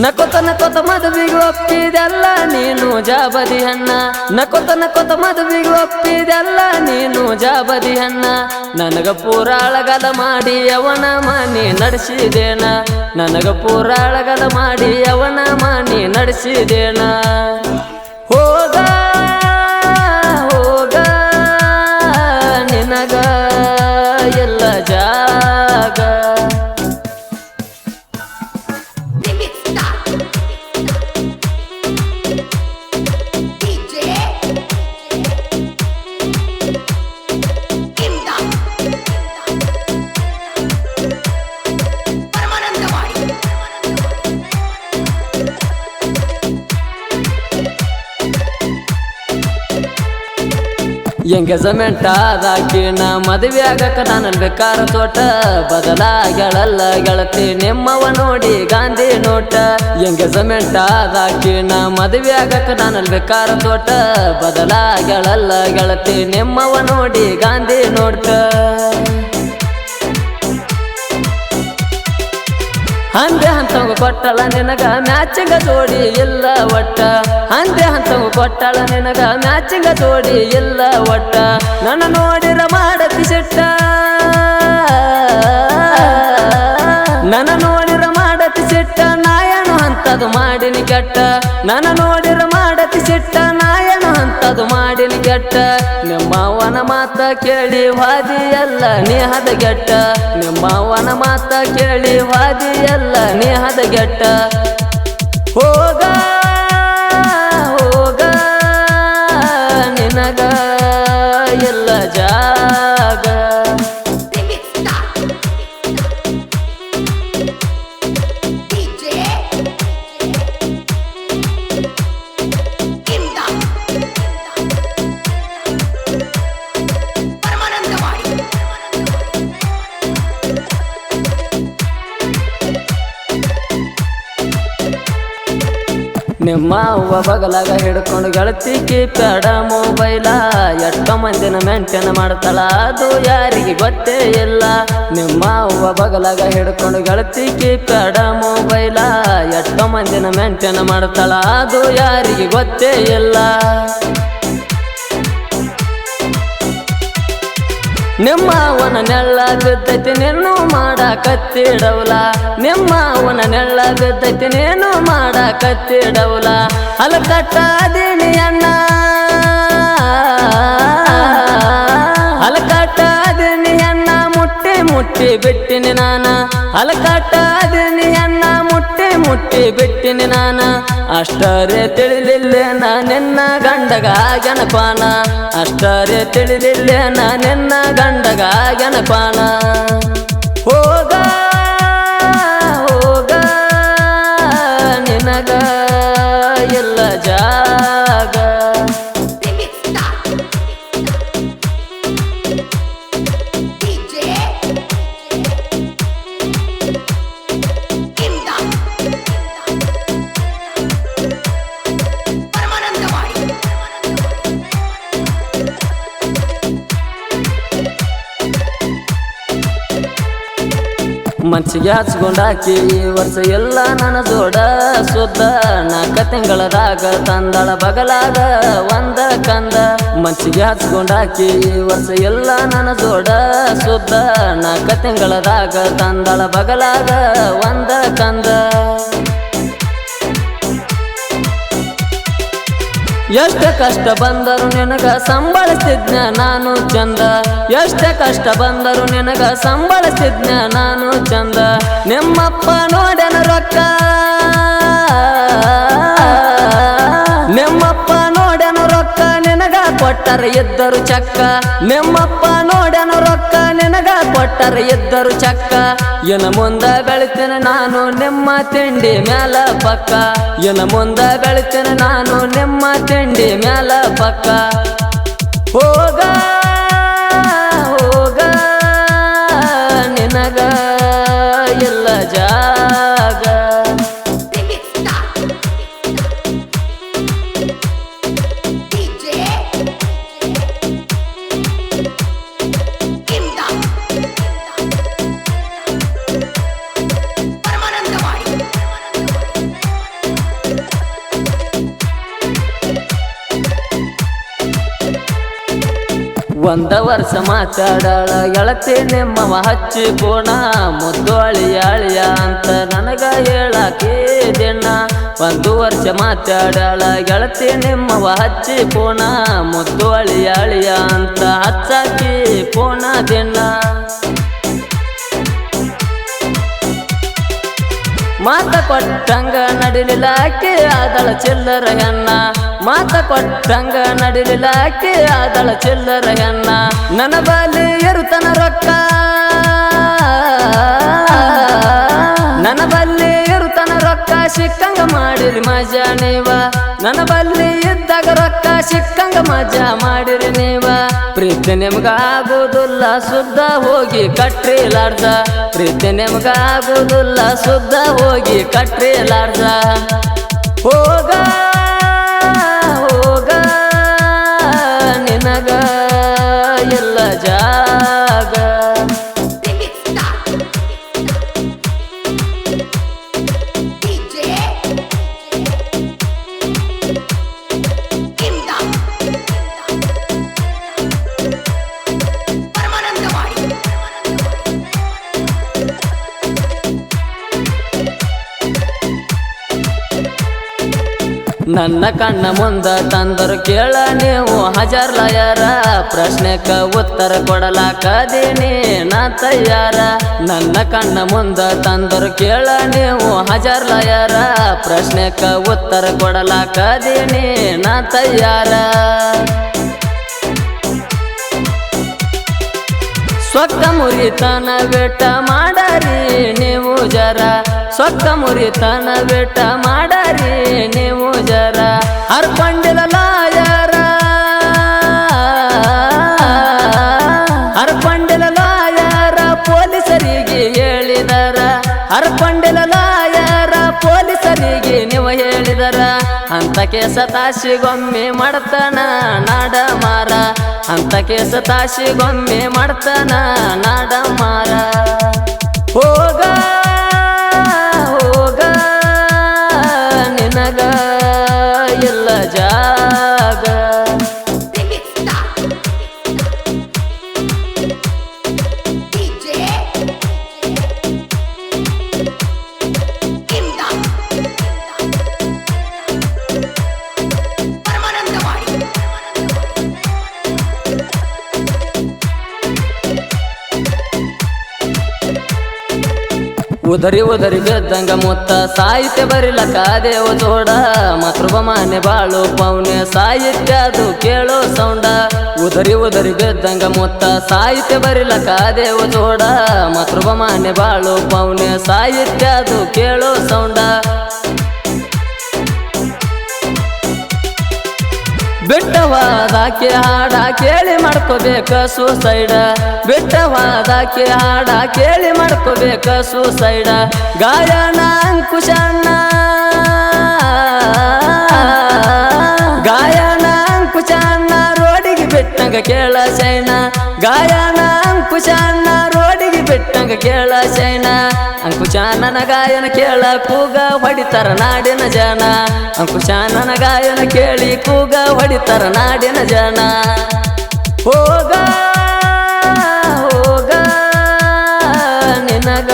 ನಕೋತ ಮದುವಿಗೆ ಒಪ್ಪಿದೆಲ್ಲ ನೀನು ಜಾಬದಿ ಹಣ್ಣ ನಕೋತ ಮದುವಿಗೆ ಒಪ್ಪಿದೆಲ್ಲ ನೀನು ಜಾಬದಿ ಹಣ್ಣ ನನಗ ಪೂರ ಅಳಗಲ ಮಾಡಿ ಅವನ ಮನೆ ನಡೆಸಿದೇನ ನನಗ ಪೂರ ಅಳಗಲ ಮಾಡಿ ಅವನ ಮನೆ ನಡೆಸಿದೇನ ಹೋಗ ಹೋಗ ನಿನಗ ಎಲ್ಲ ಜಾಗ ಎಂಗೇಜ್ಮೆಂಟ್ ಆದಾಕಿ ನಾ ಮದುವೆ ಆಗಕ ನಾನಲ್ಲಿ ಬೇಕಾರ ತೋಟ ಬದಲಾಗಳಲ್ಲ ಗೆಳತಿ ನಿಮ್ಮವ ನೋಡಿ ಗಾಂಧಿ ನೋಟ ಎಂಗೇಜ್ಮೆಂಟ್ ಆದಾಕಿ ನಾ ಮದುವೆ ಆಗಕ ನಾನಲ್ಲಿ ಬೇಕಾರ ತೋಟ ಬದಲಾಗಳಲ್ಲ ಗೆಳತಿ ನಿಮ್ಮವ ನೋಡಿ ಗಾಂಧಿ ನೋಟ ಅಂದೆ ಹಂತಂಗ ಕೊಟ್ಟಳ ನಿನಗ ಮ್ಯಾಚಿಂಗ ಜೋಡಿ ಇಲ್ಲ ಒಟ್ಟ ಅಂದೆ ಹಂತಂಗ ಕೊಟ್ಟಳ ನಿನಗ ಮ್ಯಾಚಿಂಗ ಜೋಡಿ ಇಲ್ಲ ಒಟ್ಟ ನನ್ನ ನೋಡಿರ ಮಾಡತಿ ಸಿಟ್ಟ ನನ್ನ ನೋಡಿರ ಮಾಡತಿ ಸಿಟ್ಟ ನಾಯನು ಅಂತದು ಮಾಡಿನಿ ಕೆಟ್ಟ ನನ್ನ ನೋಡಿರ ಮಾಡತಿ ಸಿಟ್ಟ ನಾಯನು ಅಂತದು ಮಾಡಿನಿ ಕೆಟ್ಟ ನಿಮ್ಮವನ ಮಾತ ಕೇಳಿ ವಾದಿ ಎಲ್ಲ ನೇಹದ ಗೆಟ್ಟ ನಿಮ್ಮವನ ಮಾತ ಕೇಳಿ ವಾದಿ ಎಲ್ಲ ನೇಹದ ಗೆಟ್ಟ ಹೋಗ ಹೋಗ ನಿನಗ ಎಲ್ಲ ಜಾಗ ನಿಮ್ಮ ಅವ್ವ ಬಗಲಾಗ ಹಿಡ್ಕೊಂಡು ಗೆಳತಿ ಕೀಪ್ಯಾಡ ಮೊಬೈಲ ಎಷ್ಟೋ ಮಂದಿನ ಮೆಂಟೇನ್ ಮಾಡ್ತಾಳ ಅದು ಯಾರಿಗೆ ಗೊತ್ತೇ ಇಲ್ಲ ನಿಮ್ಮ ಅವ್ವ ಬಗಲಾಗ ಹಿಡ್ಕೊಂಡು ಗೆಳತಿ ಕೀಪ್ಯಾಡ ಮೊಬೈಲ ಎಷ್ಟೋ ಮಂದಿನ ಮೆಂಟೇನ್ ಮಾಡ್ತಾಳ ಅದು ಯಾರಿಗೆ ಗೊತ್ತೇ ಇಲ್ಲ ನಿಮ್ಮ ಅವನ ನೆಳ್ಳ ಬಿದ್ದೈತಿ ನೀನು ಮಾಡಕತ್ತಿಡವಲ ನಿಮ್ಮ ಅವನ ನೆಳ್ಳ ಬಿದ್ದೈತಿ ನೀನು ಮಾಡಕತ್ತಿಡವಲ ಹಲಕಟ್ಟಾದೀನಿ ಅಣ್ಣ ಹಲಕಟ್ಟಾದೀನಿ ಅಣ್ಣ ಮುಟ್ಟಿ ಮುಟ್ಟಿ ಬಿಟ್ಟಿನಿ ನಾನ ಹಲಕಟ್ಟಾದೀನಿ ಅಣ್ಣ ಮುಟ್ಟಿ ಬಿಟ್ಟಿನಿ ನಾನ ಅಷ್ಟರೇ ತಿಳಿಲಿಲ್ಲ ನಾ ನಿನ್ನ ಗಂಡಗ ಜನಪಾನ ಅಷ್ಟರೇ ತಿಳಿಲಿಲ್ಲ ನಾ ನಿನ್ನ ಗಂಡಗ ಜನಪಾನ ಹೋಗ ಹೋಗ ನಿನಗ ಎಲ್ಲ ಜಾಗ ಮನ್ಸಿಗೆ ಹಚ್ಕೊಂಡಾಕಿ ಈ ವರ್ಷ ಎಲ್ಲ ನನ್ನ ಜೋಡ ಸುದ್ದ 4 ತಿಂಗಳದಾಗ ತಂದಳ ಬಗಲಾಗ ಒಂದ ಕಂದ ಮನ್ಸಿಗೆ ಹಚ್ಕೊಂಡಾಕಿ ಈ ವರ್ಷ ಎಲ್ಲ ನನ್ನ ಜೋಡ ಸುದ್ದ 4 ತಿಂಗಳದಾಗ ತಂದಳ ಬಗಲಾಗ ಒಂದ ಕಂದ ಎಷ್ಟ ಕಷ್ಟ ಬಂದರು ನಿನಗ ಸಂಬಳಿಸಿದ್ನ ನಾನು ಚಂದ ಎಷ್ಟ ಕಷ್ಟ ಬಂದರು ನಿನಗ ಸಂಬಳಿಸಿದ್ನ ನಾನು ಚಂದ ನಿಮ್ಮಪ್ಪ ನೋಡನ ರೊಕ್ಕ ನಿಮ್ಮಪ್ಪ ನೋಡನ ರೊಕ್ಕ ನಿನಗ ಕೊಟ್ಟರ ಇದ್ದರು ಚಕ್ಕ ನಿಮ್ಮಪ್ಪ ನೋಡನ ರೊಕ್ಕ ನಿನಗ ಕೊಟ್ಟರ ಇದ್ದರು ಚಕ್ಕ ಏನ ಮುಂದ ಬೆಳಿತೇನೆ ನಾನು ನಿಮ್ಮ ತಿಂಡಿ ಮ್ಯಾಲ ಪಕ್ಕ ಏನ ಮುಂದ ಬೆಳಿತೇನೆ ನಾನು ನಿಮ್ಮ ತಿಂಡಿ ಮ್ಯಾಲ ಪಕ್ಕ ಹೋಗ ಹೋಗ ನಿನಗ ಎಲ್ಲ ಜಾಗ ಒಂದ ವರ್ಷ ಮಾತಾಡಳ ಗೆಳತಿ ನಿಮ್ಮವ ಹಚ್ಚಿ ಕೋಣ ಮುದ್ದು ಅಳಿಯಾಳಿಯ ಅಂತ ನನಗ ಹೇಳಾಕಿ ದಿನ ಒಂದು ವರ್ಷ ಮಾತಾಡಳ ಗೆಳತಿ ನಿಮ್ಮವ ಹಚ್ಚಿ ಕೋಣ ಮುದ್ದು ಅಳಿಯಾಳಿಯ ಅಂತ ಹಚ್ಚಾಕಿ ಕೋಣ ದಿನ ಮಾತ ಕೊಟ್ಟಂಗ ನಡಿಲಿಲ್ಲ ಆಕೆ ಆದಳ ಚಿಲ್ಲರ ಹೆಣ್ಣ ಮಾತ ಕೊಟ್ಟಂಗ ನಡಿಲಿಲ್ಲ ಆಕೆ ಆದಳ ಚಿಲ್ಲರ ಹೆಣ್ಣ ನನ್ನ ಬಲ್ಲಿ ಇರುತನ ರೊಕ್ಕ ನನ್ನ ಬಲ್ಲಿ ಇರುತನ ರೊಕ್ಕ ಸಿಕ್ಕಂಗ ಮಾಡಿರಿ ಮಜಾ ನೀವ ನನ್ನ ಬಲ್ಲಿ ಇದ್ದಾಗ ರೊಕ್ಕ ಸಿಕ್ಕಂಗ ಮಜಾ ಮಾಡಿರಿ ನೀವ ಪ್ರೀತಿ ನಿಮ್ಗ ಆಗುದಿಲ್ಲ ಸುದ್ದ ಹೋಗಿ ಕಟ್ರಿಲಾರ್ದ ಪ್ರೀತಿ ನಿಮ್ಗ ಆಗುದಿಲ್ಲ ಸುದ್ದ ಹೋಗಿ ಕಟ್ರಿಲಾರ್ದ ಹೋಗ ಹೋಗ ನಿನಗ ಎಲ್ಲ ಜಾಗ ನನ್ನ ಕಣ್ಣ ಮುಂದ ತಂದರು ಕೇಳ ನೀವು ಹಜಾರ್ ಲಾಯರ ಪ್ರಶ್ನೆಕ ಉತ್ತರ ಕೊಡಲಾಕದೀನಿ ನಾ ತಯ್ಯಾರ ನನ್ನ ಕಣ್ಣ ಮುಂದ ತಂದರು ಕೇಳ ನೀವು ಹಜಾರ್ ಲಾಯರ ಪ್ರಶ್ನೆಕ ಉತ್ತರ ಕೊಡಲಾಕದೀನಿ ನಾ ತಯ್ಯಾರ ಸೊಕ್ಕ ಮುರಿತನ ಬೆಟ್ಟ ಮಾಡರಿ ನೀವು ಜರ ಸೊಕ್ಕ ಮುರಿತನ ಬೆಟ್ಟ ಮಾಡರಿ ನೀವು ಜರ ಹರ್ಕೊಂಡಿಲ್ಲ ಲಾಯರ ಹರ್ಕೊಂಡಿಲ್ಲ ಲಾಯರ ಪೊಲೀಸರಿಗೆ ಹೇಳಿದರ ಹರ್ಕೊಂಡಿಲ್ಲ ಲಾಯರ ಪೊಲೀಸರಿಗೆ ನೀವು ಹೇಳಿದರ ಅಂತ ಕೇಸ ತಾಸಿಗೊಮ್ಮೆ ಮಾಡ್ತಾನ ನಾಡ ಮಾರ ಅಂತ ಕೇಸ ತಾಸಿಗೊಮ್ಮೆ ಮಾಡ್ತಾನ ನಾಡ ಮಾರ ಹೋಗ ಹೋಗ ನಿನಗ ಎಲ್ಲ ಜಾಗ ಉದರಿ ಉದರಿ ಬಿದ್ದಂಗ ಮುತ್ತ ಸಾಹಿತ್ಯ ಬರಿಲಕ ದೇವ ಜೋಡ ಮಾತೃಭ ಮಾನ್ಯ ಬಾಳು ಪೌನ್ಯ ಸಾಹಿತ್ಯ ಅದು ಕೇಳೋ ಸೌಂಡ ಉದರಿ ಉದರಿ ಬಿದ್ದಂಗ ಮುತ್ತ ಸಾಹಿತ್ಯ ಬರಿಲಕ ದೇವ ಜೋಡ ಮಾತೃಭ ಮಾನ್ಯ ಬಾಳು ಪೌನ್ಯ ಸಾಹಿತ್ಯ ಅದು ಕೇಳೋ ಸೌಂಡ ಬಿಟ್ಟವಾದಾಕೆ ಹಾಡ ಕೇಳಿ ಮಾಡ್ಕೋಬೇಕ ಸೂಸೈಡ ಬಿಟ್ಟವಾದಾಕೆ ಹಾಡ ಕೇಳಿ ಮಾಡ್ಕೋಬೇಕ ಸೂಸೈಡ ಗಾಯನ ಅಂಕುಶಣ್ಣ ಗಾಯನ ಅಂಕುಶಣ್ಣ ರೋಡಿಗೆ ಬಿಟ್ಟಂಗ ಕೇಳ ಶೈನ ಗಾಯನ ಅಂಕುಶಣ್ಣ ರೋಡಿಗೆ ಬಿಟ್ಟಂಗ ಕೇಳ ಶೈನ ಅಂಕುಶಾನನ ಗಾಯನ ಕೇಳ ಕೂಗ ಹೊಡಿತಾರ ನಾಡಿನ ಜನ ಅಂಕುಶಾನನ ಗಾಯನ ಕೇಳಿ ಕೂಗ ಹೊಡಿತಾರ ನಾಡಿನ ಜನ ಹೋಗ ಹೋಗ ನಿನಗ